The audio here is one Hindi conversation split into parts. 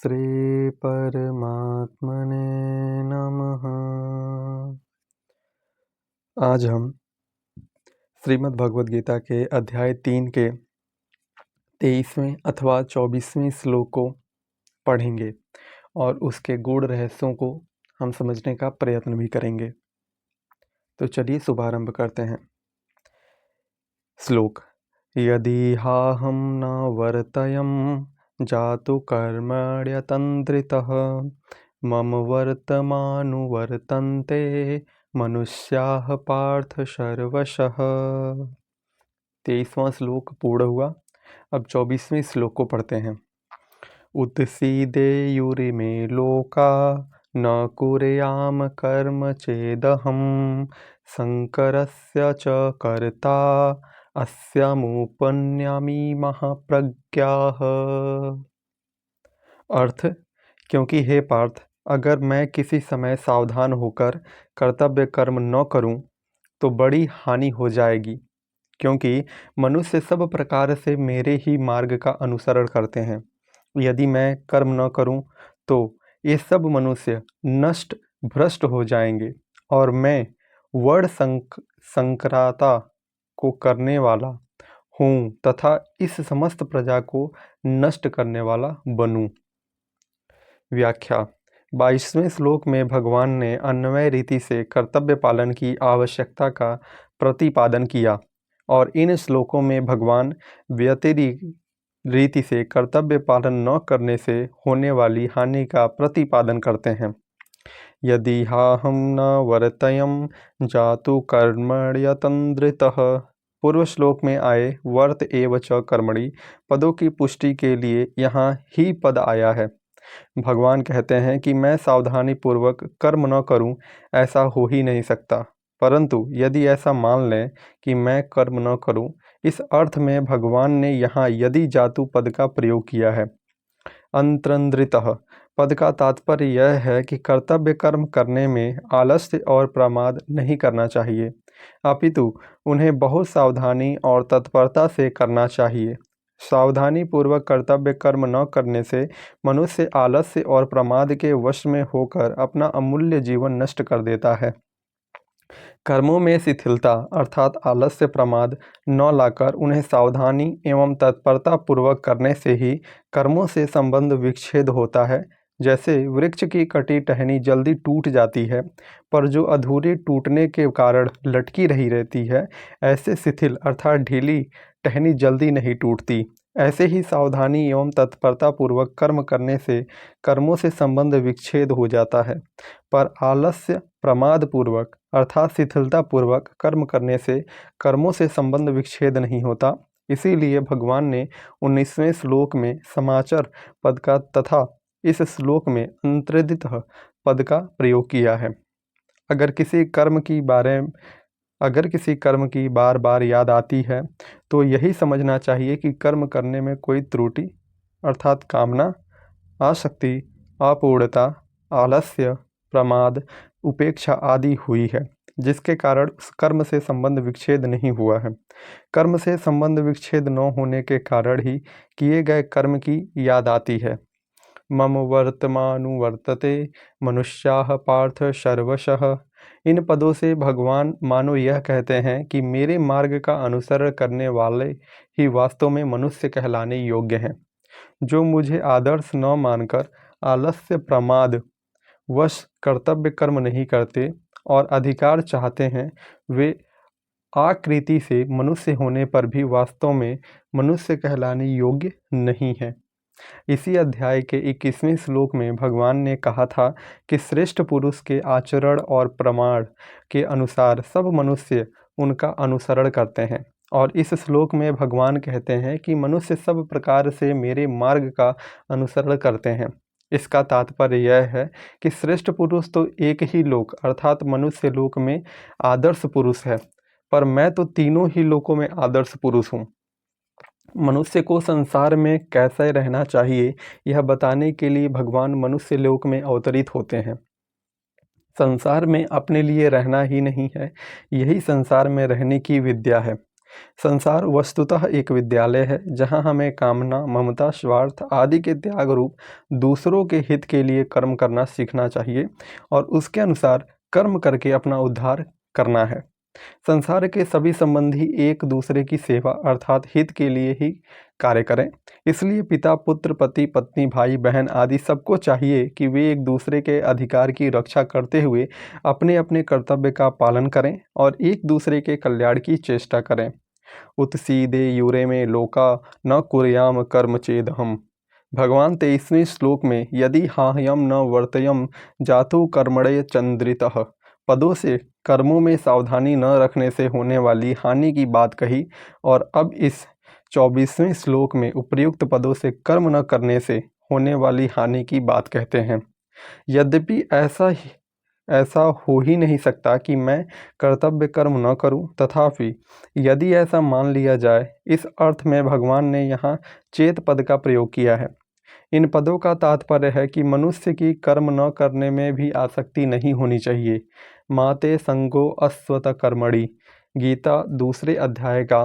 श्री परमात्मने नमः। आज हम श्रीमद् भगवद गीता के अध्याय 3 के 23वें अथवा 24वें श्लोक को पढ़ेंगे और उसके गूढ़ रहस्यों को हम समझने का प्रयत्न भी करेंगे। तो चलिए शुभारंभ करते हैं। श्लोक। यदि हाहं न वर्तयं जातु कर्मण्यतन्द्रितः मम वर्तमानुवर्तन्ते मनुष्याः पार्थ सर्वशः। 23वां श्लोक पूर्ण हुआ। अब 24वें श्लोक को पढ़ते हैं। उत्सीदेयुरिमे लोका न कुर्याम कर्म चेदहं शंकरस्य च कर्ता अस्यामुपन्यामी महाप्रज्ञाः। अर्थ। क्योंकि हे पार्थ, अगर मैं किसी समय सावधान होकर कर्तव्य कर्म न करूं तो बड़ी हानि हो जाएगी, क्योंकि मनुष्य सब प्रकार से मेरे ही मार्ग का अनुसरण करते हैं। यदि मैं कर्म न करूं तो ये सब मनुष्य नष्ट भ्रष्ट हो जाएंगे और मैं वर्ण संक्रांता को करने वाला हूँ तथा इस समस्त प्रजा को नष्ट करने वाला बनूं। व्याख्या। 22वें श्लोक में भगवान ने अन्वय रीति से कर्तव्य पालन की आवश्यकता का प्रतिपादन किया और इन श्लोकों में भगवान व्यतिरिक्त रीति से कर्तव्य पालन न करने से होने वाली हानि का प्रतिपादन करते हैं। यदि हाहं न वर्तयं जातु कर्मण्यतन्द्रितः। पूर्व श्लोक में आए वर्त एव च कर्मणि पदों की पुष्टि के लिए यहाँ ही पद आया है। भगवान कहते हैं कि मैं सावधानी पूर्वक कर्म न करूं, ऐसा हो ही नहीं सकता। परंतु यदि ऐसा मान लें कि मैं कर्म न करूं, इस अर्थ में भगवान ने यहाँ यदि जातु पद का प्रयोग किया है। अंतन्द्रितः पद का तात्पर्य यह है कि कर्तव्य कर्म करने में आलस्य और प्रमाद नहीं करना चाहिए, अपितु उन्हें बहुत सावधानी और तत्परता से करना चाहिए। सावधानी पूर्वक कर्तव्य कर्म न करने से मनुष्य आलस्य और प्रमाद के वश में होकर अपना अमूल्य जीवन नष्ट कर देता है। कर्मों में शिथिलता अर्थात आलस्य प्रमाद न लाकर उन्हें सावधानी एवं तत्परता पूर्वक करने से ही कर्मों से संबंध विच्छेद होता है। जैसे वृक्ष की कटी टहनी जल्दी टूट जाती है, पर जो अधूरे टूटने के कारण लटकी रही रहती है, ऐसे शिथिल अर्थात ढीली टहनी जल्दी नहीं टूटती। ऐसे ही सावधानी एवं तत्परता पूर्वक कर्म करने से कर्मों से संबंध विच्छेद हो जाता है, पर आलस्य प्रमाद पूर्वक अर्थात शिथिलता पूर्वक कर्म करने से कर्मों से संबंध विच्छेद नहीं होता। इसीलिए भगवान ने 19वें श्लोक में समाचार पद का तथा इस श्लोक में अंतर्दित पद का प्रयोग किया है। अगर किसी कर्म की बार बार याद आती है तो यही समझना चाहिए कि कर्म करने में कोई त्रुटि अर्थात कामना, आसक्ति, अपूर्णता, आलस्य, प्रमाद, उपेक्षा आदि हुई है, जिसके कारण उस कर्म से संबंध विच्छेद नहीं हुआ है। कर्म से संबंध विच्छेद न होने के कारण ही किए गए कर्म की याद आती है। मम वर्तमानुवर्तते मनुष्याः पार्थ सर्वशः। इन पदों से भगवान मानो यह कहते हैं कि मेरे मार्ग का अनुसरण करने वाले ही वास्तव में मनुष्य कहलाने योग्य हैं। जो मुझे आदर्श न मानकर आलस्य प्रमाद वश कर्तव्य कर्म नहीं करते और अधिकार चाहते हैं, वे आकृति से मनुष्य होने पर भी वास्तव में मनुष्य कहलाने योग्य नहीं हैं। इसी अध्याय के 21वें श्लोक में भगवान ने कहा था कि श्रेष्ठ पुरुष के आचरण और प्रमाण के अनुसार सब मनुष्य उनका अनुसरण करते हैं, और इस श्लोक में भगवान कहते हैं कि मनुष्य सब प्रकार से मेरे मार्ग का अनुसरण करते हैं। इसका तात्पर्य यह है कि श्रेष्ठ पुरुष तो एक ही लोक अर्थात मनुष्य लोक में आदर्श पुरुष है, पर मैं तो तीनों ही लोकों में आदर्श पुरुष हूँ। मनुष्य को संसार में कैसे रहना चाहिए यह बताने के लिए भगवान मनुष्य लोक में अवतरित होते हैं। संसार में अपने लिए रहना ही नहीं है, यही संसार में रहने की विद्या है। संसार वस्तुतः एक विद्यालय है जहाँ हमें कामना, ममता, स्वार्थ आदि के त्याग रूप दूसरों के हित के लिए कर्म करना सीखना चाहिए और उसके अनुसार कर्म करके अपना उद्धार करना है। संसार के सभी संबंधी एक दूसरे की सेवा अर्थात हित के लिए ही कार्य करें। इसलिए पिता, पुत्र, पति, पत्नी, भाई, बहन आदि सबको चाहिए कि वे एक दूसरे के अधिकार की रक्षा करते हुए अपने अपने कर्तव्य का पालन करें और एक दूसरे के कल्याण की चेष्टा करें। उत्सीदे यूरे में लोका न कुर्याम कर्म चेदहम। भगवान 23वें श्लोक में यदि हाह्यम न वर्तयम जातु कर्मणे चंद्रितः पदों से कर्मों में सावधानी न रखने से होने वाली हानि की बात कही और अब इस 24वें श्लोक में उपर्युक्त पदों से कर्म न करने से होने वाली हानि की बात कहते हैं। यद्यपि ऐसा हो ही नहीं सकता कि मैं कर्तव्य कर्म न करूं, तथापि यदि ऐसा मान लिया जाए, इस अर्थ में भगवान ने यहाँ चेत पद का प्रयोग किया है। इन पदों का तात्पर्य है कि मनुष्य की कर्म न करने में भी आसक्ति नहीं होनी चाहिए। माते संगो अस्वत कर्मणि, गीता 2 अध्याय का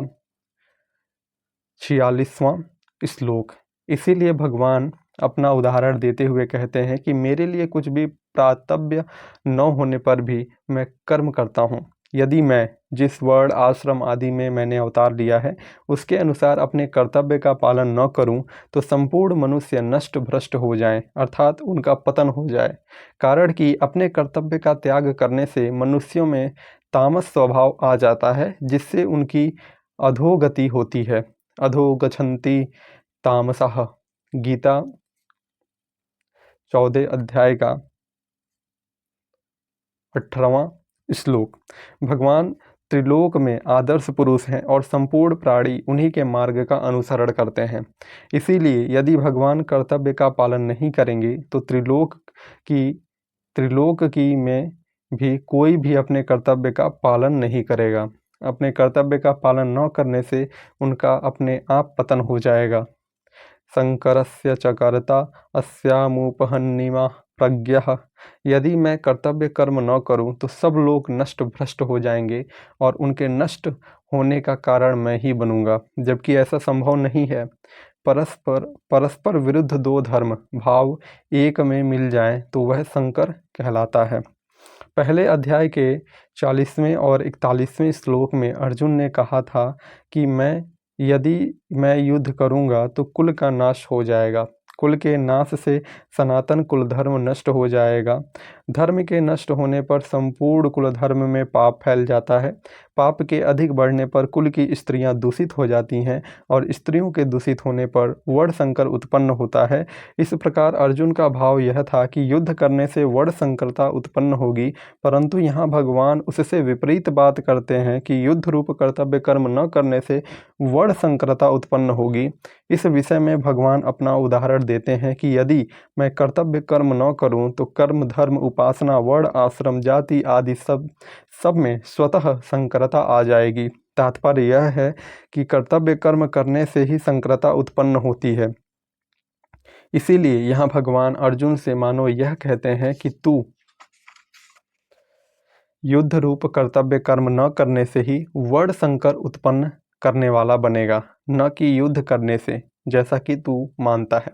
46वां श्लोक। इसीलिए भगवान अपना उदाहरण देते हुए कहते हैं कि मेरे लिए कुछ भी प्राप्तव्य न होने पर भी मैं कर्म करता हूँ। यदि मैं जिस वर्ण, आश्रम आदि में मैंने अवतार लिया है उसके अनुसार अपने कर्तव्य का पालन न करूं, तो संपूर्ण मनुष्य नष्ट भ्रष्ट हो जाएं, अर्थात उनका पतन हो जाए। कारण कि अपने कर्तव्य का त्याग करने से मनुष्यों में तामस स्वभाव आ जाता है, जिससे उनकी अधोगति होती है। अधोगच्छन्ति तामसः। गीता 14 अध्याय का 18वां श्लोक। भगवान त्रिलोक में आदर्श पुरुष हैं और संपूर्ण प्राणी उन्हीं के मार्ग का अनुसरण करते हैं। इसीलिए यदि भगवान कर्तव्य का पालन नहीं करेंगे तो त्रिलोक की में भी कोई भी अपने कर्तव्य का पालन नहीं करेगा। अपने कर्तव्य का पालन न करने से उनका अपने आप पतन हो जाएगा। शंकरस्य च कर्ता अस्यामुपहन्निमा प्रज्ञः। यदि मैं कर्तव्य कर्म न करूं तो सब लोग नष्ट भ्रष्ट हो जाएंगे और उनके नष्ट होने का कारण मैं ही बनूंगा, जबकि ऐसा संभव नहीं है। परस्पर विरुद्ध दो धर्म भाव एक में मिल जाएं तो वह शंकर कहलाता है। पहले अध्याय के 40वें और 41वें श्लोक में अर्जुन ने कहा था कि यदि मैं युद्ध करूंगा तो कुल का नाश हो जाएगा। कुल के नाश से सनातन कुल धर्म नष्ट हो जाएगा। धर्म के नष्ट होने पर संपूर्ण कुल धर्म में पाप फैल जाता है। पाप के अधिक बढ़ने पर कुल की स्त्रियां दूषित हो जाती हैं और स्त्रियों के दूषित होने पर वर्ण संकर उत्पन्न होता है। इस प्रकार अर्जुन का भाव यह था कि युद्ध करने से वर्ण संकरता उत्पन्न होगी, परंतु यहाँ भगवान उससे विपरीत बात करते हैं कि युद्ध रूप कर्तव्य कर्म न करने से वर्ण संकरता उत्पन्न होगी। इस विषय में भगवान अपना उदाहरण देते हैं कि यदि मैं कर्तव्य कर्म न करूं तो कर्म, धर्म, उपासना, वर्ण, आश्रम, जाति आदि सब में स्वतः संकरता आ जाएगी। तात्पर्य यह है कि कर्तव्य कर्म करने से ही संकरता उत्पन्न होती है। इसीलिए यहाँ भगवान अर्जुन से मानो यह कहते हैं कि तू युद्ध रूप कर्तव्य कर्म न करने से ही वर्ण संकर उत्पन्न करने वाला बनेगा, न कि युद्ध करने से, जैसा कि तू मानता है।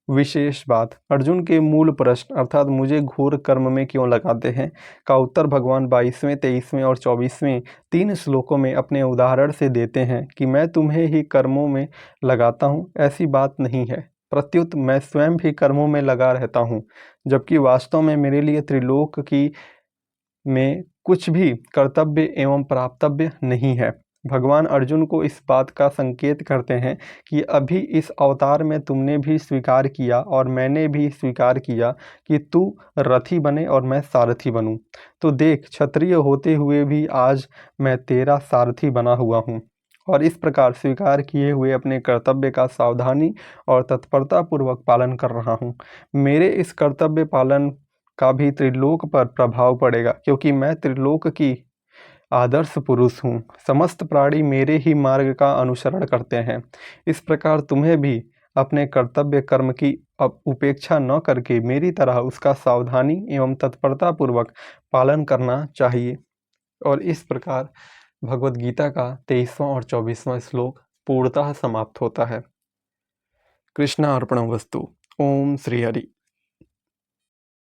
विशेष बात, अर्जुन के मूल प्रश्न अर्थात मुझे घोर कर्म में क्यों लगाते हैं का उत्तर भगवान 22वें, 23वें और 24वें 3 श्लोकों में अपने उदाहरण से देते हैं कि मैं तुम्हें ही कर्मों में लगाता हूँ, ऐसी बात नहीं है। प्रत्युत मैं स्वयं भी कर्मों में लगा रहता हूँ, जबकि वास्तव में मेरे लिए त्रिलोक की में कुछ भी कर्तव्य एवं प्राप्तव्य नहीं है। भगवान अर्जुन को इस बात का संकेत करते हैं कि अभी इस अवतार में तुमने भी स्वीकार किया और मैंने भी स्वीकार किया कि तू रथी बने और मैं सारथी बनूं। तो देख, क्षत्रिय होते हुए भी आज मैं तेरा सारथी बना हुआ हूं और इस प्रकार स्वीकार किए हुए अपने कर्तव्य का सावधानी और तत्परतापूर्वक पालन कर रहा हूं। मेरे इस कर्तव्य पालन का भी त्रिलोक पर प्रभाव पड़ेगा, क्योंकि मैं त्रिलोक की आदर्श पुरुष हूँ। समस्त प्राणी मेरे ही मार्ग का अनुसरण करते हैं। इस प्रकार तुम्हें भी अपने कर्तव्य कर्म की उपेक्षा न करके मेरी तरह उसका सावधानी एवं तत्परतापूर्वक पालन करना चाहिए। और इस प्रकार भगवद गीता का 23वां और 24वां श्लोक पूर्णतः समाप्त होता है। कृष्णार्पणमस्तु। ओम श्री हरि।